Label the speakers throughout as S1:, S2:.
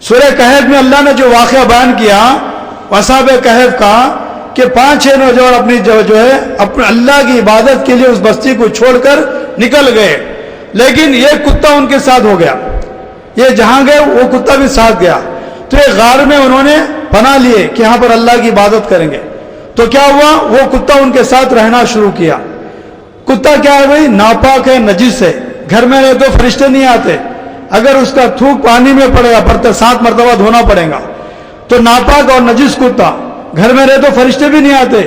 S1: سورہ کہف میں اللہ نے جو واقعہ بیان کیا اصحاب کہف کا کہ 5-6 نوجوان اپنی جو ہے اپنے اللہ کی عبادت کے لیے اس بستی کو چھوڑ کر نکل گئے، لیکن یہ کتا ان کے ساتھ ہو گیا، یہ جہاں گئے وہ کتا بھی ساتھ گیا، تو ایک غار میں انہوں نے پناہ لیے کہ یہاں پر اللہ کی عبادت کریں گے۔ تو کیا ہوا، وہ کتا ان کے ساتھ رہنا شروع کیا۔ کتا کیا ہے بھائی، ناپاک ہے، نجس ہے، گھر میں رہے تو فرشتے نہیں آتے، اگر اس کا تھوک پانی میں پڑے گا 7 مرتبہ دھونا پڑے گا، تو ناپاک اور نجس کتا گھر میں رہے تو فرشتے بھی نہیں آتے،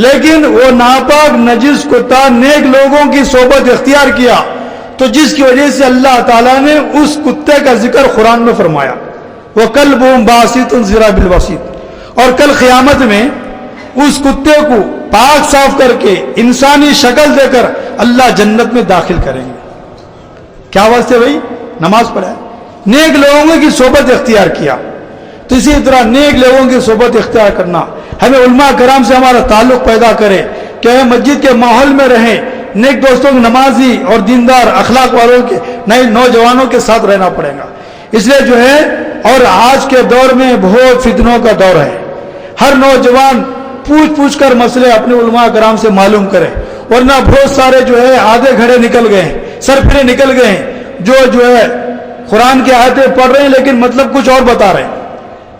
S1: لیکن وہ ناپاک نجس کتا نیک لوگوں کی صحبت اختیار کیا، تو جس کی وجہ سے اللہ تعالیٰ نے اس کتے کا ذکر قرآن میں فرمایا، وَكَلْبُهُمْ بَاسِطٌ ذِرَاعَهُ بِالْوَسِيطِ، اور کل قیامت میں اس کتے کو پاک صاف کر کے انسانی شکل دے کر اللہ جنت میں داخل کریں گے۔ کیا واسطے بھائی، نماز پڑھا، نیک لوگوں کی صحبت اختیار کیا۔ تو اسی طرح نیک لوگوں کی صحبت اختیار کرنا، ہمیں علماء کرام سے ہمارا تعلق پیدا کرے کہ ہم مسجد کے ماحول میں رہیں، نیک دوستوں کے، نمازی اور دیندار اخلاق والوں کے، نئے نوجوانوں کے ساتھ رہنا پڑے گا۔ اس لیے جو ہے، اور آج کے دور میں بہت فتنوں کا دور ہے، ہر نوجوان پوچھ کر مسئلے اپنے علماء کرام سے معلوم کرے، ورنہ بہت سارے جو ہے آدھے گھڑے نکل گئے ہیں، سر پھرے نکل گئے ہیں، جو ہے قرآن کی آیتیں پڑھ رہے ہیں لیکن مطلب کچھ اور بتا رہے ہیں،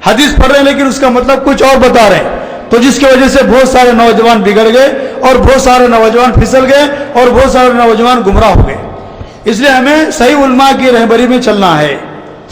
S1: حدیث پڑھ رہے ہیں لیکن اس کا مطلب کچھ اور بتا رہے ہیں، تو جس کی وجہ سے بہت سارے نوجوان بگڑ گئے اور بہت سارے نوجوان پھسل گئے اور بہت سارے نوجوان گمراہ ہو گئے۔ اس لیے ہمیں صحیح علماء کی رہبری میں چلنا ہے،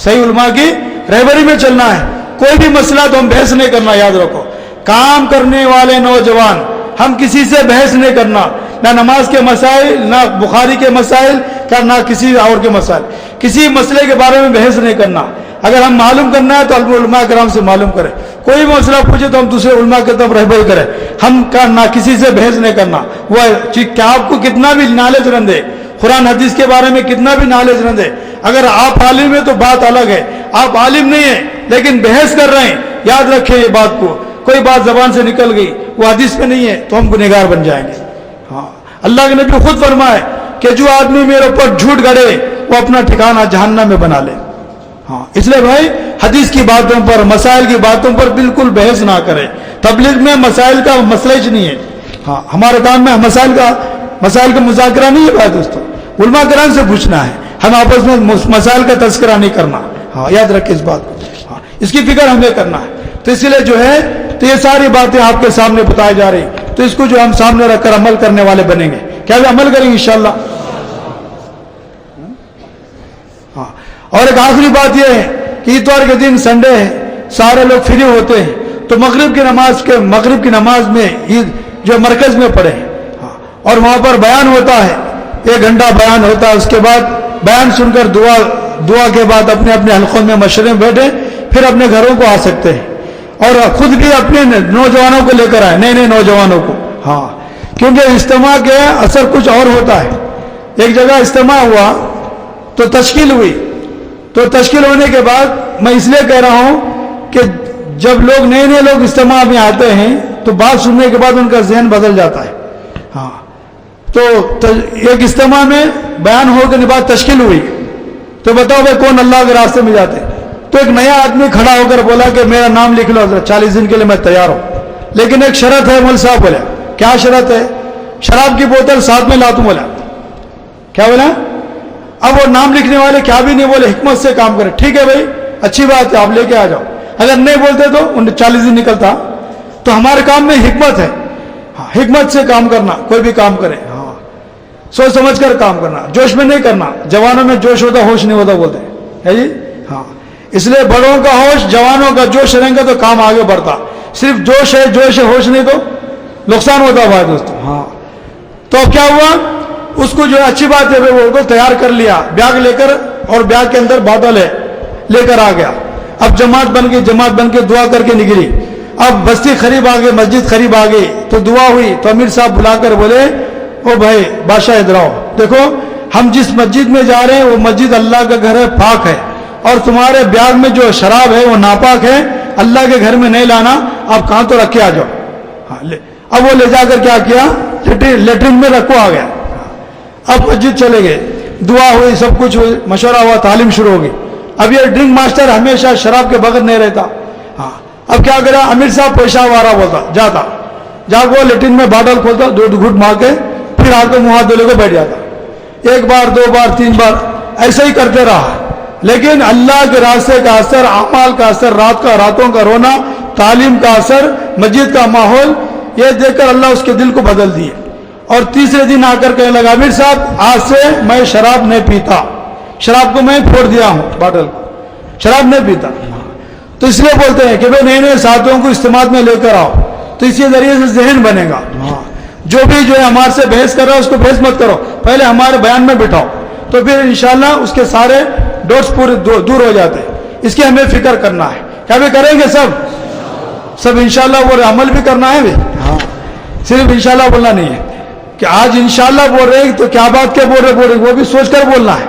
S1: صحیح علماء کی رہبری میں چلنا ہے۔ کوئی بھی مسئلہ تو ہم بحث نہیں کرنا، یاد رکھو، کام کرنے والے نوجوان ہم کسی سے بحث نہیں کرنا، نہ نماز کے مسائل، نہ بخاری کے مسائل، نہ کسی اور کے مسائل، کسی مسئلے کے بارے میں بحث نہیں کرنا۔ اگر ہم معلوم کرنا ہے تو علماء کرام سے معلوم کریں، کوئی بھی مسئلہ پوچھے تو ہم دوسرے علماء کی طرف رہبری کریں، ہم نہ کسی سے بحث نہیں کرنا۔ وہ کیا آپ کو کتنا بھی نالج رندے، قرآن حدیث کے بارے میں کتنا بھی نالج رندے، اگر آپ عالم ہیں تو بات الگ ہے، آپ عالم نہیں ہیں لیکن بحث کر رہے ہیں، یاد رکھیں یہ بات کو، کوئی بات زبان سے نکل گئی وہ حدیث میں نہیں ہے تو ہم گنہگار بن جائیں گے۔ ہاں، اللہ کے نبی خود فرمائے کہ جو آدمی میرے اوپر جھوٹ گڑے وہ اپنا ٹھکانہ جہنم میں بنا لے۔ ہاں، اس لیے بھائی حدیث کی باتوں پر، مسائل کی باتوں پر بالکل بحث نہ کریں۔ تبلیغ میں مسائل کا مسئلہ ہی نہیں ہے، ہاں ہمارے کام میں مسائل کا مذاکرہ نہیں ہے بھائی دوستو، علماء کرام سے پوچھنا ہے، ہم آپس میں مسائل کا تذکرہ نہیں کرنا۔ ہاں، یاد رکھیں اس بات کو، ہاں اس کی فکر ہمیں کرنا ہے۔ تو اس لیے جو ہے تو یہ ساری باتیں آپ کے سامنے بتائی جا رہی، تو اس کو جو ہم سامنے رکھ کر عمل کرنے والے بنیں گے، کیا بھی عمل کریں گے انشاءاللہ۔ ہاں، اور ایک آخری بات یہ ہے کہ اتوار کے دن سنڈے ہے، سارے لوگ فری ہوتے ہیں، تو مغرب کی نماز میں عید جو مرکز میں پڑھے، ہاں، اور وہاں پر بیان ہوتا ہے، 1 گھنٹہ بیان ہوتا ہے، اس کے بعد بیان سن کر دعا کے بعد اپنے اپنے حلقوں میں مشورے میں بیٹھے، پھر اپنے گھروں کو آ سکتے ہیں، اور خود بھی اپنے نوجوانوں کو لے کر آئے، نئے نوجوانوں کو۔ ہاں، کیونکہ اجتماع کے اثر کچھ اور ہوتا ہے۔ ایک جگہ اجتماع ہوا تو تشکیل ہوئی، تو تشکیل ہونے کے بعد میں اس لیے کہہ رہا ہوں کہ جب نئے لوگ اجتماع میں آتے ہیں تو بات سننے کے بعد ان کا ذہن بدل جاتا ہے۔ ہاں، تو ایک اجتماع میں بیان ہو کے بعد تشکیل ہوئی، تو بتاؤ بھائی کون اللہ کے راستے میں جاتے؟ تو ایک نیا آدمی کھڑا ہو کر بولا کہ میرا نام لکھ لو حضرت، 40 دن کے لیے میں تیار ہوں، لیکن ایک شرط ہے۔ مول صاحب بولے کیا شرط ہے؟ شراب کی بوتل ساتھ میں لا دوں۔ بولا کیا بولا؟ اب وہ نام لکھنے والے کیا بھی نہیں بولے، حکمت سے کام کرے، ٹھیک ہے بھائی اچھی بات ہے آپ لے کے آ جاؤ۔ اگر نہیں بولتے تو 40 دن نکلتا۔ تو ہمارے کام میں حکمت ہے، ہاں حکمت سے کام کرنا، کوئی بھی کام کرے، ہاں سوچ سمجھ کر کام کرنا، جوش میں نہیں کرنا۔ جوانوں میں جوش ہوتا ہوش نہیں ہوتا بولتے ہے جی، ہاں اس لیے بڑوں کا ہوش، جوانوں کا جوش رہیں گا تو کام آگے بڑھتا، صرف جوش ہے ہوش نہیں تو نقصان ہوتا بھائی دوستو۔ ہاں، تو اب کیا ہوا، اس کو جو اچھی بات ہے وہ کو تیار کر لیا، بیاگ لے کر، اور بیاگ کے اندر بوتل ہے، لے کر آ گیا۔ اب جماعت بن کے دعا کر کے نکلی۔ اب بستی قریب آ گئی، مسجد قریب آ گئی، تو دعا ہوئی، تو امیر صاحب بلا کر بولے او بھائی بادشاہ ادھر آؤ، دیکھو ہم جس مسجد میں جا رہے ہیں وہ مسجد اللہ کا گھر ہے، پاک ہے، اور تمہارے بیاگ میں جو شراب ہے وہ ناپاک ہے، اللہ کے گھر میں نہیں لانا، آپ کہاں تو رکھ کے آ جاؤ۔ ہاں، اب وہ لے جا کر کیا کیا، لیٹرین میں رکھو آ گیا۔ اب مسجد چلے گئے، دعا ہوئی، سب کچھ ہوئی، مشورہ ہوا، تعلیم شروع ہو گئی۔ اب یہ ڈرنک ماسٹر ہمیشہ شراب کے بغیر نہیں رہتا. ہاں اب کیا کرا, امیر صاحب پیشاب آ رہا بولتا, جاتا جا وہ لیٹرین میں باٹل کھولتا, 2 گھٹ مار کے پھر ہاتھ کو منہ ہاتھ دھولے کو بیٹھ جاتا. 1 بار 2 بار 3 بار ایسے ہی کرتے رہا. لیکن اللہ کے راستے کا اثر, اعمال کا اثر, راتوں کا رونا, تعلیم کا اثر, مسجد کا ماحول, یہ دیکھ کر اللہ اس کے دل کو بدل دیے. اور تیسرے دن آ کر کہنے لگا, امیر صاحب آج سے میں شراب نہیں پیتا, شراب کو میں پھوڑ دیا ہوں, باٹل کو, شراب نہیں پیتا. تو اس لیے بولتے ہیں کہ بھائی نئے نئے ساتھیوں کو استعمال میں لے کر آؤ, تو اسی ذریعے سے ذہن بنے گا. جو بھی جو ہے ہمارے سے بحث کر رہا ہے اس کو بحث مت کرو, پہلے ہمارے بیان میں بٹھاؤ, تو پھر انشاءاللہ اس کے سارے ڈوٹس پورے دور ہو جاتے ہیں. اس کی ہمیں فکر کرنا ہے. کیا بھی کریں گے سب انشاءاللہ, وہ عمل بھی کرنا ہے. ہاں صرف انشاءاللہ بولنا نہیں ہے کہ آج انشاءاللہ بول رہے ہیں تو کیا بات کیا بول رہے, وہ بھی سوچ کر بولنا ہے.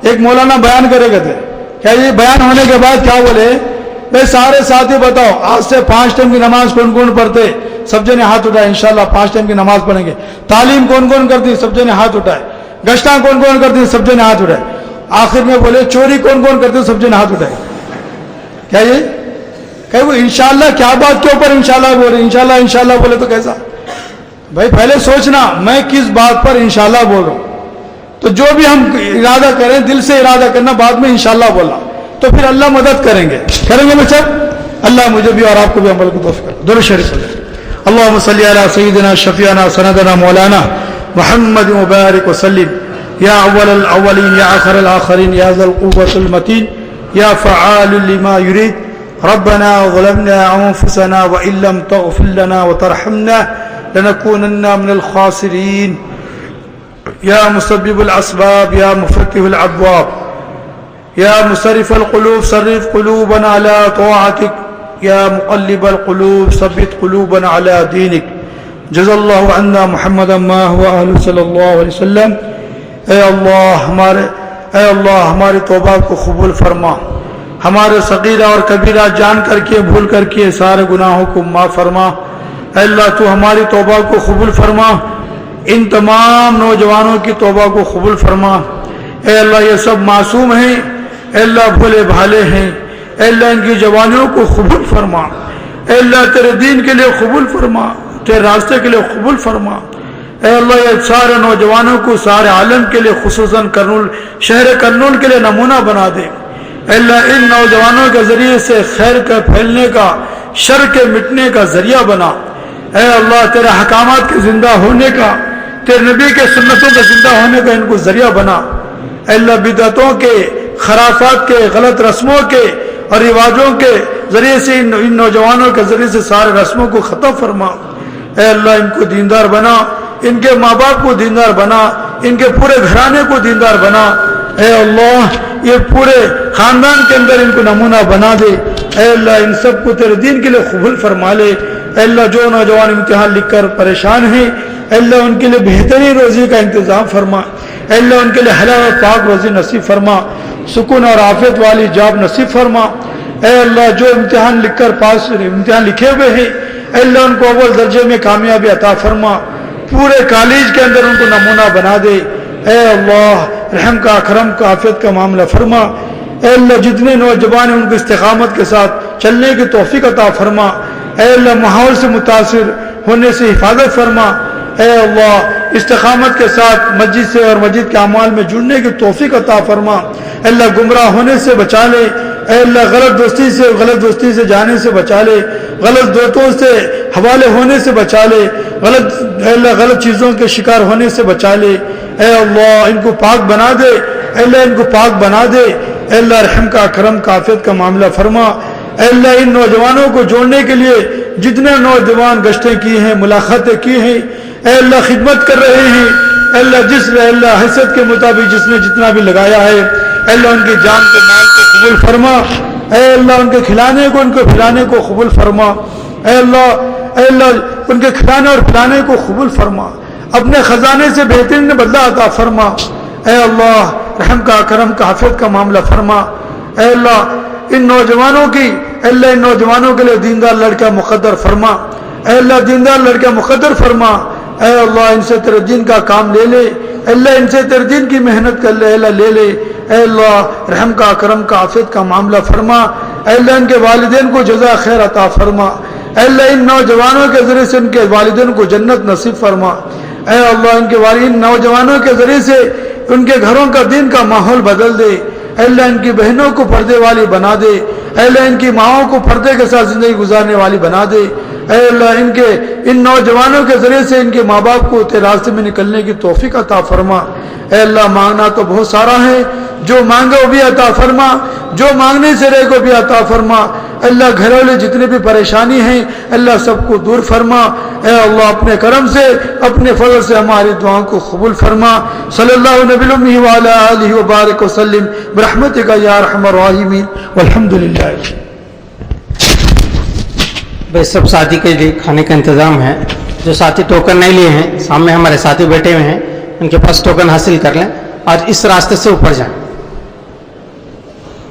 S1: ایک مولانا بیان کرے گا تھے, کیا یہ بیان ہونے کے بعد کیا بولے, بھائی سارے ساتھی بتاؤ آج سے 5 ٹائم کی نماز کون کون پڑھتے, سب جنے ہاتھ اٹھائے. انشاءاللہ 5 ٹائم کی نماز پڑھیں گے. تعلیم کون کون کرتی, سب جنے ہاتھ اٹھائے. گشتہ کون کون کرتی, سب جنے ہاتھ اٹھائے. آخر میں بولے چوری کون کون کرتے, سب جنے ہاتھ اٹھائے. کیا یہ کہ وہ انشاءاللہ کیا بات کے اوپر انشاءاللہ بول رہے, انشاءاللہ بولے تو کیسا. بھائی پہلے سوچنا میں کس بات پر انشاءاللہ بول رہا ہوں. تو جو بھی ہم ارادہ کریں دل سے ارادہ کرنا, بعد میں انشاءاللہ بولنا, تو پھر اللہ مدد کریں گے بچہ. اللہ مجھے بھی اور آپ کو بھی عمل کو توفیق کرے. درود شریف پڑھیں. اللهم صل على سيدنا شفيعنا سندنا مولانا محمد مبارك وسلم. يا اول الاولين يا اخر الاخرين يا ذا القوة المتين يا فعال لما يريد. ربنا ظلمنا انفسنا وان لم تغفر لنا وترحمنا لنكونن من الخاسرين. يا مسبب الاسباب يا مفتح الابواب يا مصرف القلوب صرف قلوبنا على طاعتك يا مقلب القلوب ثبت قلوبنا على دينك. جزا الله عنا محمدا ما هو اهل صلی اللہ علیہ وسلم. اے اللہ ہماری توبہ کو قبول فرما, ہمارے صغیرہ اور کبیرہ جان کر کے بھول کر کے سارے گناہوں کو معاف فرما. اے اللہ تو ہماری توبہ کو قبول فرما, ان تمام نوجوانوں کی توبہ کو قبول فرما. اے اللہ یہ سب معصوم ہیں, اے اللہ بھولے بھالے ہیں, اے اللہ ان کی جوانیوں کو قبول فرما. اے اللہ تیرے دین کے لیے قبول فرما, تیرے راستے کے لیے قبول فرما. اے اللہ یہ سارے نوجوانوں کو سارے عالم کے لیے خصوصاً شہر کرنول کے لیے نمونہ بنا دے. اے اللہ ان نوجوانوں کے ذریعے سے خیر کا پھیلنے کا, شر کے مٹنے کا ذریعہ بنا. اے اللہ تیرے احکامات کے زندہ ہونے کا, تیرے نبی کے سنتوں کے زندہ ہونے کا ان کو ذریعہ بنا. اے اللہ بدعتوں کے, خرافات کے, غلط رسموں کے اور رواجوں کے ذریعے سے ان نوجوانوں کے ذریعے سے سارے رسموں کو ختم فرما. اے اللہ ان کو دیندار بنا, ان کے ماں باپ کو دیندار بنا, ان کے پورے گھرانے کو دیندار بنا. اے اللہ یہ پورے خاندان کے اندر ان کو نمونہ بنا دے. اے اللہ ان سب کو تیرے دین کے لیے قبول فرما لے. اے اللہ جو نوجوان امتحان لکھ کر پریشان ہیں, اے اللہ ان کے لیے بہترین روزی کا انتظام فرما. اے اللہ ان کے لیے حلال اور پاک روزی نصیب فرما, سکون اور عافیت والی جاب نصیب فرما. اے اللہ جو امتحان لکھ کر امتحان لکھے ہوئے ہیں, اے اللہ ان کو اول درجے میں کامیابی عطا فرما. پورے کالج کے اندر ان کو نمونہ بنا دے. اے اللہ رحم کا, کرم کا, عافیت کا معاملہ فرما. اے اللہ جتنے نوجوان ہیں ان کو استقامت کے ساتھ چلنے کی توفیق عطا فرما. اے اللہ ماحول سے متاثر ہونے سے حفاظت فرما. اے اللہ استقامت کے ساتھ مسجد سے اور مسجد کے اعمال میں جڑنے کی توفیق عطا فرما. اے اللہ گمراہ ہونے سے بچا لے. اے اللہ غلط دوستی سے جانے سے بچا لے, غلط دوستوں سے حوالے ہونے سے بچا لے, اے اللہ غلط چیزوں کے شکار ہونے سے بچا لے. اے اللہ ان کو پاک بنا دے. اے اللہ ان کو پاک بنا دے. اے اللہ رحم کا, کرم کا, عافیت کا معاملہ فرما. اے اللہ ان نوجوانوں کو جوڑنے کے لیے جتنے نوجوان گشتیں کی ہیں, ملاقاتیں کی ہیں, اے اللہ خدمت کر رہے ہیں, اے اللہ حیثیت کے مطابق جس نے جتنا بھی لگایا ہے, اے اللہ ان کی جان کے مال کو قبول فرما. اے اللہ ان کے کھلانے کو, ان کو پلانے کو قبول فرما. اے اللہ ان کے کھلانے اور پلانے کو قبول فرما. اپنے خزانے سے بہترین بدلہ عطا فرما. اے اللہ رحم کا, کرم کا, حفظ کا معاملہ فرما. اے اللہ ان نوجوانوں کی, اے اللہ ان نوجوانوں کے لیے دیندار لڑکا مقدر فرما. اے اللہ دیندار لڑکا مقدر فرما. اے اللہ ان سے تیرے دین کا کام لے لے. اے اللہ ان سے تیرے دین کی محنت کر لے. اے اللہ لے لے. اے اللہ رحم کا، کرم کا، عافیت کا معاملہ فرما. اے اللہ ان کے والدین کو جزا خیر عطا فرما. اے اللہ ان نوجوانوں کے ذریعے سے ان کے والدین کو جنت نصیب فرما. اے اللہ ان کے والدین نوجوانوں کے ذریعے سے ان کے گھروں کا دین کا ماحول بدل دے. اے اللہ ان کی بہنوں کو پردے والی بنا دے. اے اللہ ان کی ماؤں کو پردے کے ساتھ زندگی گزارنے والی بنا دے. اے اللہ ان نوجوانوں کے ذریعے سے ان کے ماں باپ کو تیرے راستے میں نکلنے کی توفیق عطا فرما. اے اللہ مانگنا تو بہت سارا ہے، جو مانگے وہ بھی عطا فرما، جو مانگنے سے رہے کو بھی عطا فرما. اللہ گھر والے جتنے بھی پریشانی ہیں اللہ سب کو دور فرما. اے اللہ اپنے کرم سے اپنے فضل سے ہماری دعاؤں کو قبول فرما. صلی اللہ نبی وعلی آلہ وبارک وسلم برحمتک یا ارحم الراحمین والحمد للہ.
S2: بھائی سب ساتھی کے لیے کھانے کا انتظام ہے. جو ساتھی ٹوکن نہیں لیے ہیں سامنے ہمارے ساتھی بیٹھے ہوئے ہیں، ان کے پاس ٹوکن حاصل کر لیں اور اس راستے سے اوپر جائیں.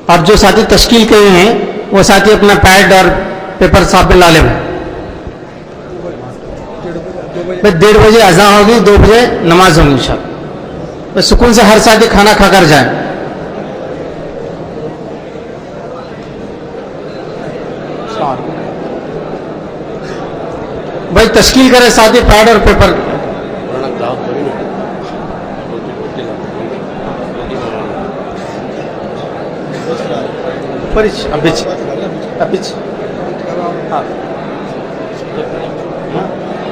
S2: اور جو ساتھی تشکیل کے ہیں وہ ساتھی اپنا پیڈ اور پیپر ساتھ میں لا لیں. 1:30 بجے اذان ہوگی، 2 بجے نماز ہوگی انشاءاللہ. سکون سے ہر ساتھی کھانا کھا کر جائیں. بھائی تشکیل کرے ساتھی پیڈ اور پیپر.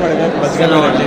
S3: ಮಾಡಿದೆ ಬಸ್ ಗೆ ಹೋಗಲಿ.